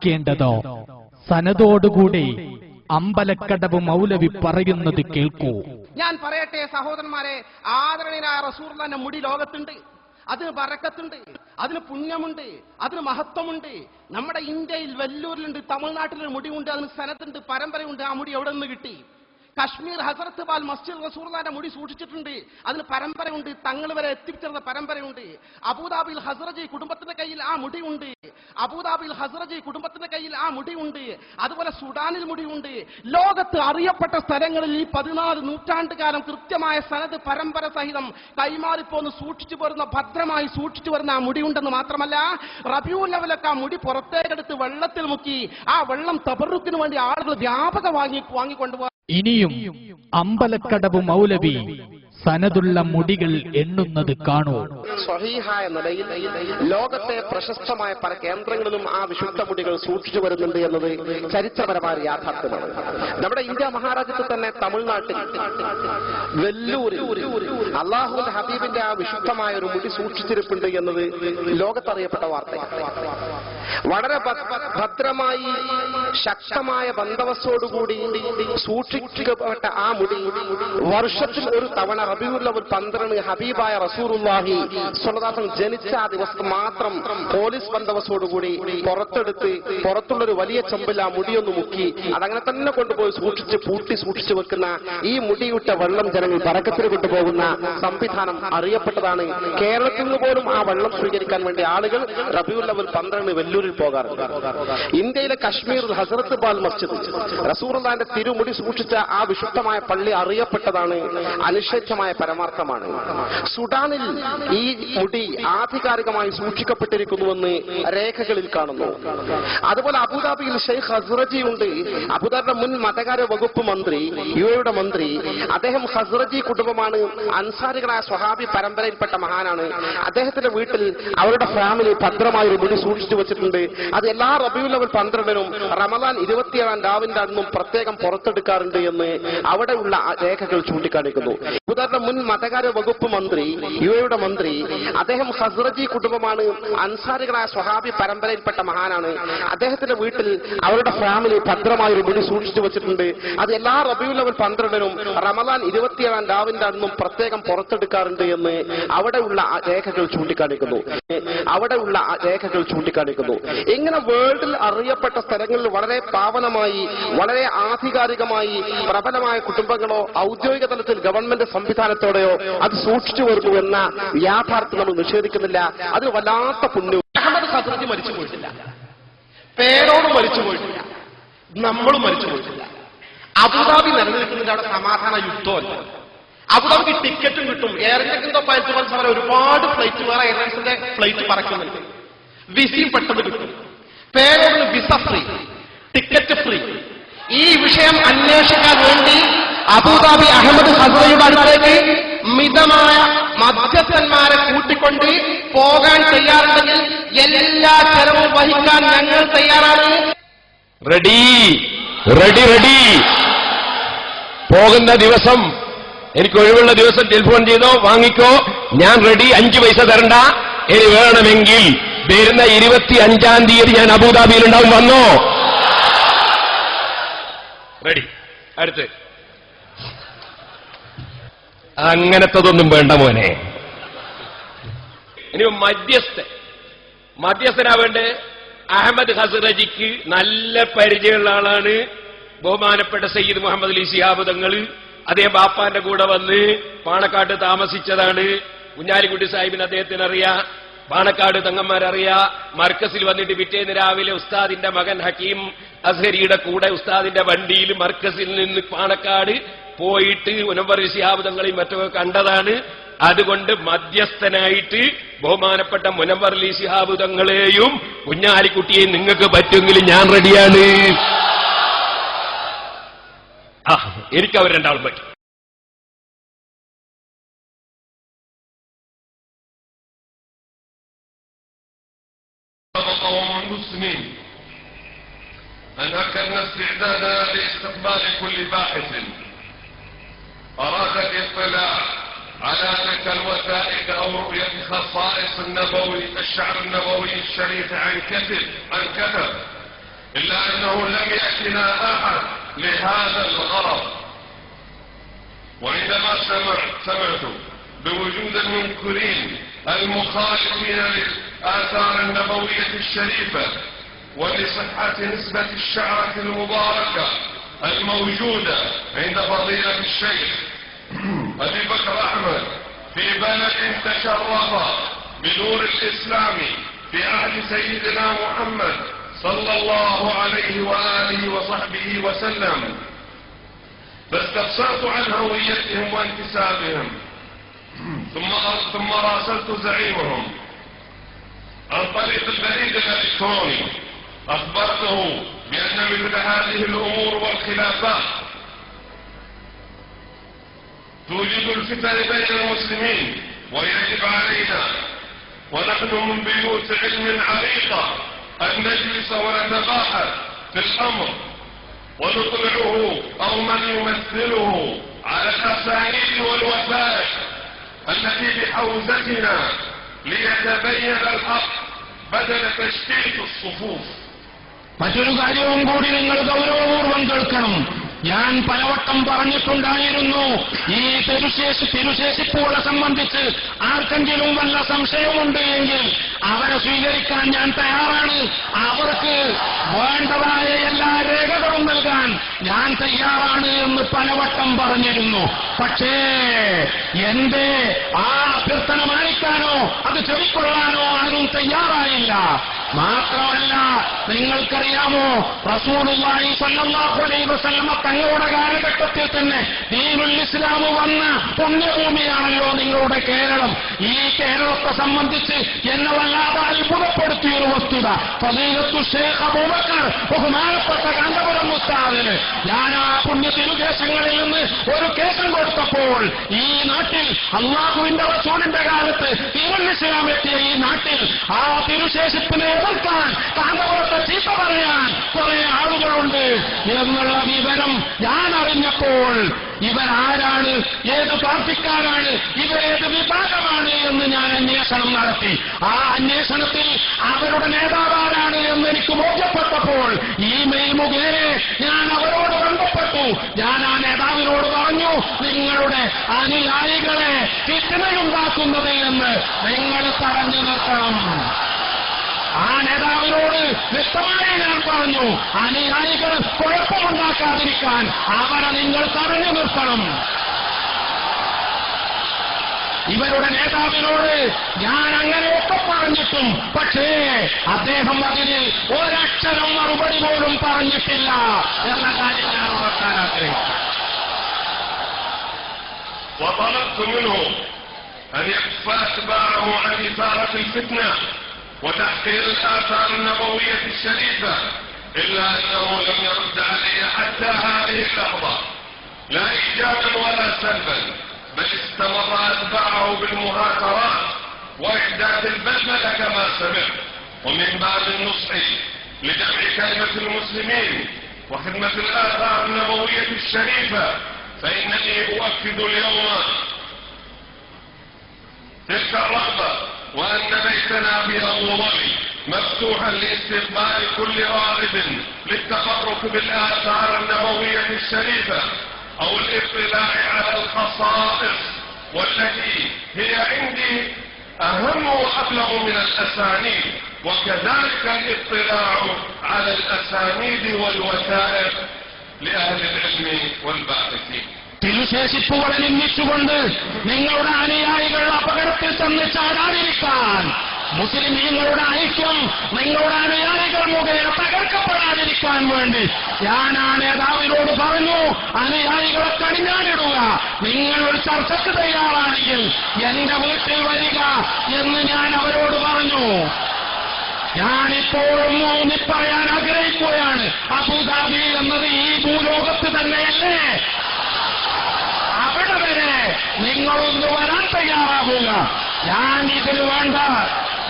ശ്രദ്ധിക്കേണ്ടത് സനദോടുകൂടി അമ്പലക്കടവ് മൗലവി പറയുന്നത് കേൾക്കൂ. ഞാൻ പറയട്ടെ സഹോദരന്മാരെ, ആദരണീയനായ റസൂലുള്ളാഹിന്റെ മുടി ലോകത്തുണ്ട്. അതിന് ബറക്കത്തുണ്ട്, അതിന് പുണ്യമുണ്ട്, അതിന് മഹത്വമുണ്ട്. നമ്മുടെ ഇന്ത്യയിൽ വെല്ലൂരിലുണ്ട്, തമിഴ്നാട്ടിലൊരു മുടിയുണ്ട്, അതിന് സനത്തുണ്ട്, പരമ്പരയുണ്ട്. ആ മുടി എവിടെ നിന്ന് കിട്ടി? കശ്മീർ ഹസരത്ത് ബാൽ മസ്ജിദ് റസൂലുള്ളാഹിന്റെ മുടി സൂക്ഷിച്ചിട്ടുണ്ട്, അതിന് പരമ്പരയുണ്ട്, തങ്ങൾ വരെ എത്തിച്ചേർന്ന പരമ്പരയുണ്ട്. അബൂദാബിയിൽ ഹസ്റജി കുടുംബത്തിന്റെ കയ്യിൽ ആ മുടിയുണ്ട്. അബൂദാബിയിൽ ഹസ്റജി കുടുംബത്തിന്റെ കയ്യിൽ ആ മുടിയുണ്ട്. അതുപോലെ സുഡാനിൽ മുടിയുണ്ട്. ലോകത്ത് അറിയപ്പെട്ട സ്ഥലങ്ങളിൽ ഈ 14 നൂറ്റാണ്ട് കാലം കൃത്യമായ സനത് പരമ്പര സഹിതം കൈമാറിപ്പോന്ന് സൂക്ഷിച്ചു വരുന്ന, ഭദ്രമായി സൂക്ഷിച്ചു വരുന്ന ആ മുടിയുണ്ടെന്ന് മാത്രമല്ല, റബീഉൽ അവ്വലൊക്കെ ആ മുടി പുറത്തേക്കെടുത്ത് വെള്ളത്തിൽ മുക്കി ആ വെള്ളം തബറുക്കിന് വേണ്ടി ആളുകൾ വ്യാപക വാങ്ങിക്കൊണ്ടുപോകാൻ. ഇനിയും അമ്പലക്കടവ് മൗലവി സനതുള്ള മുടികൾ എണ്ണുന്നത് കാണൂ. സ്വഹീഹായ നിലയിൽ ലോകത്തെ പ്രശസ്തമായ പല കേന്ദ്രങ്ങളിലും ആ വിശുദ്ധ മുടികൾ സൂക്ഷിച്ചു വരുന്നുണ്ട് എന്നത് ചരിത്രപരമായ യാഥാർത്ഥ്യമാണ്. നമ്മുടെ ഇന്ത്യ മഹാരാജ്യത്ത് തന്നെ തമിഴ്നാട്ടിൽ വെല്ലൂരിൽ അല്ലാഹുവിന്റെ ഹബീബിന്റെ ആ വിശുദ്ധമായ ഒരു മുടി സൂക്ഷിച്ചിരിപ്പുണ്ട് എന്നത് ലോകത്തറിയപ്പെട്ട വാർത്തയാണ്. വളരെ ഭദ്രമായി ശക്തമായ ബന്ദോബസ്തോടുകൂടി സൂക്ഷിക്കപ്പെട്ട ആ മുടി വർഷത്തിൽ ഒരു തവണ റബീഉൽ അവ്വൽ 12 ഹബീബായ റസൂലുള്ളാഹി സ്വല്ലല്ലാഹു അലൈഹി വസല്ലം ജനിച്ച ആ ദിവസം മാത്രം പോലീസ് ബന്ദോബസ്തോടുകൂടി പുറത്തെടുത്ത് പുറത്തുള്ളൊരു വലിയ ചെമ്പിൽ ആ മുടിയൊന്ന് മുക്കി അതങ്ങനെ തന്നെ കൊണ്ടുപോയി പൂട്ടി സൂക്ഷിച്ചു വെക്കുന്ന ഈ മുടിയിട്ട വെള്ളം ജനങ്ങൾ ബറക്കത്തിന് കൊണ്ടുപോകുന്ന സംവിധാനം അറിയപ്പെട്ടതാണ്. കേരളത്തിൽ നിന്ന് പോലും ആ വെള്ളം സ്വീകരിക്കാൻ വേണ്ടി ആളുകൾ റബീഉൽ അവ്വൽ 12 വെല്ലൂരിൽ പോകാറുണ്ട്. ഇന്ത്യയിലെ കശ്മീർ ഹസ്റത്ത് ബാൽ മസ്ജിദ് റസൂലുള്ളാഹിന്റെ തിരുമുടി സൂക്ഷിച്ച ആ വിശുദ്ധമായ പള്ളി അറിയപ്പെട്ടതാണ്, അനിഷേധ്യമായ പരമാർത്ഥമാണ്. സുഡാനിൽ ഈ മുടി ആധികാരികമായി സൂക്ഷിക്കപ്പെട്ടിരിക്കുന്നുവെന്ന് രേഖകളിൽ കാണുന്നു. അതുപോലെ അബുദാബിയിൽ ഷെയ്ഖ് ഹസ്റജി ഉണ്ട്. അബുദാബിയുടെ മുൻ മതകാര്യ വകുപ്പ് മന്ത്രി, യുഎഇയുടെ മന്ത്രി. അദ്ദേഹം ഹസ്റജി കുടുംബമാണ്, അൻസാരികളായ സ്വഹാബി പരമ്പരയിൽപ്പെട്ട മഹാനാണ്. അദ്ദേഹത്തിന്റെ വീട്ടിൽ അവരുടെ ഫാമിലി ഭദ്രമായ ഒരു മുടി സൂക്ഷിച്ചു വെച്ചിട്ടുണ്ട്. അത് എല്ലാ റബീഉൽ അവ്വൽ 12-നും റമദാൻ 27-ാം രാവിന്റെ അന്നും പ്രത്യേകം പുറത്തെടുക്കാറുണ്ട് എന്ന് അവിടെയുള്ള രേഖകൾ ചൂണ്ടിക്കാണിക്കുന്നു. അബുദാബിയുടെ മുൻ മതകാര്യ വകുപ്പ് മന്ത്രി, യുഎഇയുടെ മന്ത്രി. അദ്ദേഹം ഹസ്റജി കുടുംബമാണ്, അൻസാരികളായ സ്വഹാബി പരമ്പരയിൽപ്പെട്ട മഹാനാണ്. അദ്ദേഹത്തിന്റെ വീട്ടിൽ അവരുടെ ഫാമിലി ഭദ്രമായ ഒരു മുടി സൂക്ഷിച്ചു വെച്ചിട്ടുണ്ട്. അത് എല്ലാ റബീഉൽ അവ്വൽ 12-നും റമദാൻ 27-ാം രാവിന്റെ അന്നും പ്രത്യേകം പുറത്തെടുക്കാറുണ്ട് എന്ന് അവിടെയുള്ള രേഖകൾ ചൂണ്ടിക്കാണിക്കുന്നു. ഇങ്ങനെ വേൾഡിൽ അറിയപ്പെട്ട സ്ഥലങ്ങളിൽ വളരെ പാവനമായി, വളരെ ആധികാരികമായി പ്രബലമായ കുടുംബങ്ങളോ ഔദ്യോഗിക തലത്തിൽ ഗവൺമെന്റ് സംവിധാനത്തോടെയോ അത് സൂക്ഷിച്ചു വരുന്നു എന്ന യാഥാർത്ഥ്യം നമ്മൾ നിഷേധിക്കുന്നില്ല. അത് വല്ലാത്ത പുണ്യവും. അഹമ്മദ് ഹസ്റജി മരിച്ചു പോയിട്ടില്ല, പേരോട് മരിച്ചു പോയിട്ടില്ല, നമ്മളും മരിച്ചു പോയിട്ടില്ല. അബുദാബി നിലനിൽക്കുന്നതിന്റെ അവിടെ സമാധാന യുദ്ധമല്ല. അബുദാബിക്ക് ടിക്കറ്റും കിട്ടും. എയർ ഇന്ത്യക്കെന്തോ 15 സമരം ഒരുപാട് ഫ്ലൈറ്റ്, വേറെ എയർലൈൻസിന്റെ ഫ്ലൈറ്റ് പറക്കുന്നുണ്ട്. വിസയും പെട്ടെന്ന് കിട്ടും. പേരോട് വിസ ഫ്രീ, ടിക്കറ്റ് ഫ്രീ. ഈ വിഷയം അന്വേഷിക്കാൻ വേണ്ടി അബുദാബി അഹമ്മദ് ഹസ്റജിയുടെ അടുത്തേക്ക് മിതമായ മധ്യസ്ഥന്മാരെ കൂട്ടിക്കൊണ്ട് പോകാൻ തയ്യാറുണ്ടെങ്കിൽ എല്ലാ ചെലവും വഹിക്കാൻ ഞങ്ങൾ തയ്യാറാണ്. റെഡി പോകുന്ന ദിവസം എനിക്ക് ഒഴിവുള്ള ദിവസം ടെലിഫോൺ ചെയ്തോ, വാങ്ങിക്കോ, ഞാൻ റെഡി. 5 പൈസ തരണ്ട. ഇനി വേണമെങ്കിൽ വരുന്ന 25-ാം തീയതി ഞാൻ അബുദാബിയിലുണ്ടാവും. വന്നോ? റെഡി. അടുത്ത് അങ്ങനത്തതൊന്നും വേണ്ട മോനെ. ഇനി മധ്യസ്ഥനാ വേണ്ടേ? അഹമ്മദ് ഹസ്റജിക്ക് നല്ല പരിചയമുള്ള ആളാണ് ബഹുമാനപ്പെട്ട സയ്യിദ് മുഹമ്മദ് അലി ശിഹാബ് തങ്ങൾ. അദ്ദേഹം ബാപ്പാന്റെ കൂടെ വന്ന് പാണക്കാട് താമസിച്ചതാണ്. കുഞ്ഞാലിക്കുട്ടി സാഹിബിന് അദ്ദേഹത്തിന് അറിയാം, പാണക്കാട് തങ്ങന്മാരറിയാ. മർക്കസിൽ വന്നിട്ട് പിറ്റേന്ന് രാവിലെ ഉസ്താദിന്റെ മകൻ ഹക്കീം അസ്ഹരിയുടെ കൂടെ ഉസ്താദിന്റെ വണ്ടിയിൽ മർക്കസിൽ നിന്ന് പാണക്കാട് പോയിട്ട് മുനവ്വർ ശിഹാബ് തങ്ങളെയും മറ്റൊക്കെ കണ്ടതാണ്. അതുകൊണ്ട് മധ്യസ്ഥനായിട്ട് ബഹുമാനപ്പെട്ട മുനവ്വർ അലി ശിഹാബ് തങ്ങളെയും കുഞ്ഞാലിക്കുട്ടിയെയും നിങ്ങൾക്ക് പറ്റുമെങ്കിൽ ഞാൻ റെഡിയാണ്. എനിക്ക് അവർ രണ്ടാളും പറ്റും. المسلمين أن أكدنا استعدادا لاستقبال كل باحث أراد الاطلاع على تلك الوثائق أو رؤية خصائص النبوي الشعر النبوي الشريف عن كتب إلا أنه لم يأتنا أحد لهذا الغرض. وعندما سمعت بوجود المنكرين المخالفين للآثار النبوية الشريفة ولصحة نسبة الشعرة المباركة الموجودة عند فضيلة الشيخ أبي بكر أحمد في بلد تشرف بنور الإسلام في عهد سيدنا محمد صلى الله عليه وآله وصحبه وسلم، فاستفسرت عن هويتهم وانتسابهم، ثم راسلت زعيمهم عن طريق البريد الإلكتروني، أخبرته بأن مثل هذه الأمور والخلافات توجد الفتن بين المسلمين، ويجب علينا ونحن من بيوت علم عريقة أن نجلس ونتباحث في الأمر ونطلعه أو من يمثله على الأسانيد والوثائق التي بحوزتنا ليتبين الحق بدل تشتيت الصفوف. മറ്റൊരു കാര്യവും കൂടി നിങ്ങൾ ഗൗരവപൂർവ്വം കേൾക്കണം. ഞാൻ പലവട്ടം പറഞ്ഞിട്ടുണ്ടായിരുന്നു, ഈ തിരുശേഷിപ്പുകളെ സംബന്ധിച്ച് ആർക്കെങ്കിലും വല്ല സംശയമുണ്ട് എങ്കിൽ അവരെ സ്വീകരിക്കാൻ ഞാൻ തയ്യാറാണ്. അവർക്ക് വേണ്ടതായ എല്ലാ രേഖകളും നൽകാൻ ഞാൻ തയ്യാറാണ് എന്ന് പലവട്ടം പറഞ്ഞിരുന്നു. പക്ഷേ എന്റെ ആ അഭ്യർത്ഥന മാനിക്കാനോ അത് ചെവിക്കൊള്ളാനോ ആരും തയ്യാറായില്ല. മാത്രമല്ല, നിങ്ങൾക്കറിയാമോ, റസൂലുള്ളാഹി സ്വല്ലല്ലാഹു അലൈഹി വസല്ലം തങ്ങളുടെ കാലഘട്ടത്തിൽ തന്നെ ദീനുൽ ഇസ്ലാം വന്ന പുണ്യഭൂമിയാണല്ലോ നിങ്ങളുടെ കേരളം. ഈ കേരളത്തെ സംബന്ധിച്ച് എന്നെ വല്ലാതെ അത്ഭുതപ്പെടുത്തിയൊരു വസ്തുത, ഫളീലത്തു ശൈഖ് അബൂബക്കർ ബഹുമാനപ്പെട്ട കാന്തപുരം ഉസ്താദിന് ഞാൻ ആ പുണ്യ തിരുദേശങ്ങളിൽ നിന്ന് ഒരു കേസം കൊടുത്തപ്പോൾ ഈ നാട്ടിൽ അള്ളാഹുവിന്റെ റസൂലിന്റെ കാലത്ത് ദീനുൽ ഇസ്ലാം എത്തിയ ഈ നാട്ടിൽ ആ തിരുശേഷിപ്പിനെ എതിർക്കാൻ, കാന്തപുരത്തെ ചീത്ത പറയാൻ കുറെ ആളുകളുണ്ട് എന്നുള്ള വിവരം ഞാൻ അറിഞ്ഞപ്പോൾ ഇവരാരാണ്, ഏത് പാർട്ടിക്കാരാണ്, ഇവരേത് വിഭാഗമാണ് എന്ന് ഞാൻ അന്വേഷണം നടത്തി. ആ അന്വേഷണത്തിൽ അവരുടെ നേതാവാരാണ് എന്ന് എനിക്ക് ബോധ്യപ്പെട്ടപ്പോൾ ഇമെയിൽ മുഖേന ഞാൻ അവരോട് ബന്ധപ്പെട്ടു. ഞാൻ ആ നേതാവിനോട് പറഞ്ഞു, നിങ്ങളുടെ അനുയായികളെ ഫിത്നയുണ്ടാക്കുന്നത് എന്ന് നിങ്ങൾ തടഞ്ഞു നിർത്തണം. ആ നേതാവിനോട് വ്യക്തമായി ഞാൻ പറഞ്ഞു, അനുയായികൾ കുഴപ്പമുണ്ടാക്കാതിരിക്കാൻ അവരെ നിങ്ങൾ തടഞ്ഞു നിർത്തണം. ഇവരുടെ നേതാവിനോട് ഞാൻ അങ്ങനെയൊക്കെ പറഞ്ഞിട്ടും പക്ഷേ അദ്ദേഹം അതിന് ഒരക്ഷരം മറുപടി പോലും പറഞ്ഞിട്ടില്ല എന്ന കാര്യം ഞാൻ ഓർക്കാൻ ആഗ്രഹിക്കുന്നു. وطلبت منه أن يكف أتباعه عن إثارة الفتنة وتحقير الآثار النبوية الشريفة، إلا أنه لم يرد علي حتى هذه اللحظة لا إيجابا ولا سلبا، بل استمر أتباعه بالمهاترات وإحداث البلبلة كما سمعت. ومن باب النصح لجمع كلمة المسلمين وخدمة الآثار النبوية الشريفة، فإنني أؤكد اليوم تلك الرغبة، وأن بيتنا في أبو ظبي مفتوحا لاستقبال كل راغب للتفرق بالآثار النبوية الشريفة أو الاطلاع على الخصائص والتي هي عندي أهم وأبلغ من الأسانيد، وكذلك الاطلاع على الأسانيد والوثائق لأهل العلم والباحثين. തിരുശേഷിപ്പുകളെ നിന്ദിച്ചുകൊണ്ട് നിങ്ങളുടെ അനുയായികൾ അപകടത്തിൽ ചെന്ന് ചാടാതിരിക്കാൻ, മുസ്ലിമീങ്ങളുടെ ഐക്യം നിങ്ങളുടെ അനുയായികൾ മുഖേന തകർക്കപ്പെടാതിരിക്കാൻ വേണ്ടി ഞാൻ ആ നേതാവിനോട് പറഞ്ഞു, അനുയായികളെ കടിഞ്ഞാണിടുക, നിങ്ങൾ ഒരു ചർച്ചയ്ക്ക് തയ്യാറാണെങ്കിൽ എന്റെ വീട്ടിൽ വരിക എന്ന് ഞാൻ അവരോട് പറഞ്ഞു. ഞാനിപ്പോഴും ഊന്നി പറയാൻ ആഗ്രഹിക്കുകയാണ്, അബുദാബി എന്നത് ഈ ഭൂലോകത്ത് തന്നെയല്ലേ? അവിടെ വരെ നിങ്ങളൊന്ന് വരാൻ തയ്യാറാവുക. ഞാൻ ഇതിൽ വേണ്ട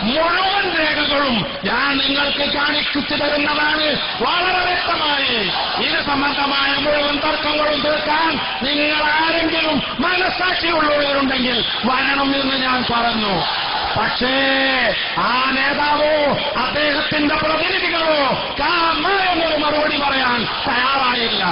മുഴുവൻ രേഖകളും ഞാൻ നിങ്ങൾക്ക് കാണിച്ചു തരുന്നതാണ് വളരെ വ്യക്തമായി. ഇത് സംബന്ധമായ മുഴുവൻ തർക്കങ്ങളും തീർക്കാൻ നിങ്ങൾ ആരെങ്കിലും മനസ്സാക്ഷിയുള്ളവരുണ്ടെങ്കിൽ വരണം എന്ന് ഞാൻ പറഞ്ഞു. പക്ഷേ ആ നേതാവോ അദ്ദേഹത്തിന്റെ പ്രതിനിധികളോ കാമ തയ്യാറായില്ല.